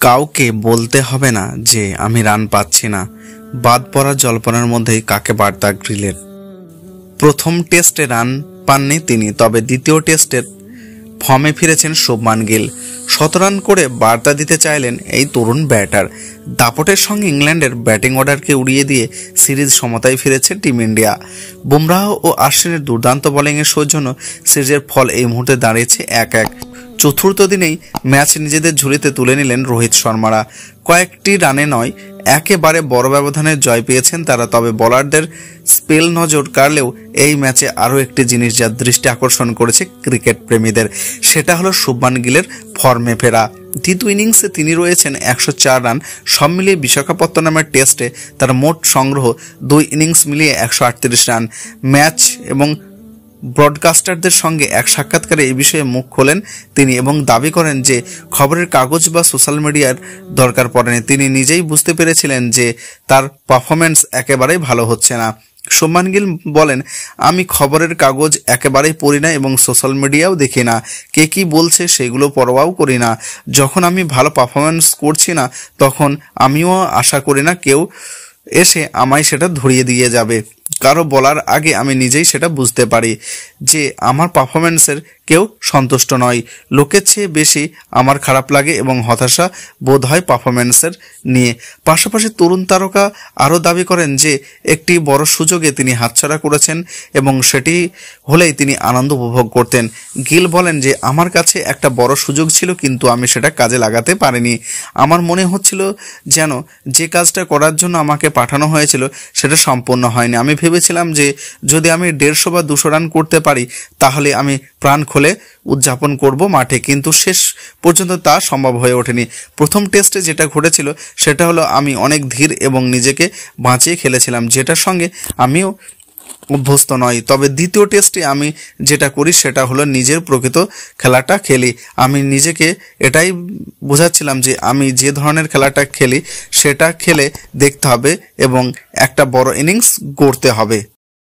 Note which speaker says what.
Speaker 1: কাউকে বলতে হবে না যে আমি রান পাচ্ছি না। বাদ পড়া জল্পনার মধ্যেই কাকে বার্তা গ্রিলের। প্রথম টেস্টে রান পাননি তিনি, তবে দ্বিতীয় টেস্টের ফর্মে ফিরেছেন শুভমান গিল। ১৭ রান করে বার্তা দিতে চাইলেন এই তরুণ ব্যাটার। দাপটের সঙ্গে ইংল্যান্ডের ব্যাটিং অর্ডারকে উড়িয়ে দিয়ে সিরিজ সমতায় ফিরেছে টিম ইন্ডিয়া। বুমরাহ ও আশ্বিনের দুর্দান্ত বোলিংয়ের সৌজন্য সিরিজের ফল এই মুহূর্তে দাঁড়িয়েছে ১-১। চতুর্থ দিনেই ম্যাচ নিজেদের ঝুলিতে তুলে নিলেন রোহিত শর্মারা। কয়েকটি রানে নয়, একেবারে বড় ব্যবধানে জয় পেয়েছেন তারা। তবে বোলারদের স্পেল নজর কাড়লেও এই ম্যাচে আরও একটি জিনিস যা দৃষ্টি আকর্ষণ করেছে ক্রিকেট প্রেমীদের, সেটা হলো শুভমান গিলের ফর্মে ফেরা। দ্বিতীয় ইনিংসে তিনি রয়েছেন ১০৪ রান। সব মিলিয়ে বিশাখাপত্তনমের টেস্টে তার মোট সংগ্রহ ২ ইনিংস মিলিয়ে ১৩৮ রান। ম্যাচ এবং ব্রডকাস্টারদের সঙ্গে এক সাক্ষাৎকারে এই বিষয়ে মুখ খোলেন তিনি এবং দাবি করেন যে খবরের কাগজ বা সোশ্যাল মিডিয়ার দরকার পড়েনি। তিনি নিজেই বুঝতে পেরেছিলেন যে তার পারফরম্যান্স একেবারেই ভালো হচ্ছে না। শুভমান গিল বলেন, আমি খবরের কাগজ একেবারেই পড়ি না এবং সোশ্যাল মিডিয়াও দেখি না, কে কি বলছে সেগুলো পরোয়াও করি না। যখন আমি ভালো পারফরম্যান্স করছি না তখন আমিও আশা করি না কেউ এসে আমায় সেটা ধরিয়ে দিয়ে যাবে। কারো বলার আগে আমি নিজেই সেটা বুঝতে পারি যে আমার পারফরম্যান্সের কেউ সন্তুষ্ট নয়। লোকের চেয়ে বেশি আমার খারাপ লাগে এবং হতাশা বোধ হয় পারফরম্যান্সের নিয়ে। পাশাপাশি তরুণ তারকা আরও দাবি করেন যে একটি বড় সুযোগে তিনি হাতছাড়া করেছেন এবং সেটি হলেই তিনি আনন্দ উপভোগ করতেন। গিল বলেন যে আমার কাছে একটা বড় সুযোগ ছিল কিন্তু আমি সেটা কাজে লাগাতে পারিনি। আমার মনে হচ্ছিল যেন যে কাজটা করার জন্য আমাকে পাঠানো হয়েছিল সেটা সম্পূর্ণ হয়নি। আমি ভেবেছিলাম যে যদি আমি ১৫০ বা ২০০ রান করতে পারি তাহলে আমি প্রাণ খুলে উদযাপন করব মাঠে, কিন্তু শেষ পর্যন্ত তা সম্ভব হয়ে ওঠেনি। প্রথম টেস্টে যেটা ঘটেছিল সেটা হলো আমি অনেক ধীর এবং নিজেকে বাঁচিয়ে খেলেছিলাম, যেটার সঙ্গে আমিও অভ্যস্ত নয়। তবে দ্বিতীয় টেস্টে আমি যেটা করি সেটা হলো নিজের প্রকৃত খেলাটা খেলি। আমি নিজেকে এটাই বোঝাচ্ছিলাম যে আমি যে ধরনের খেলাটা খেলি সেটা খেলে দেখতে হবে এবং একটা বড় ইনিংস গড়তে হবে।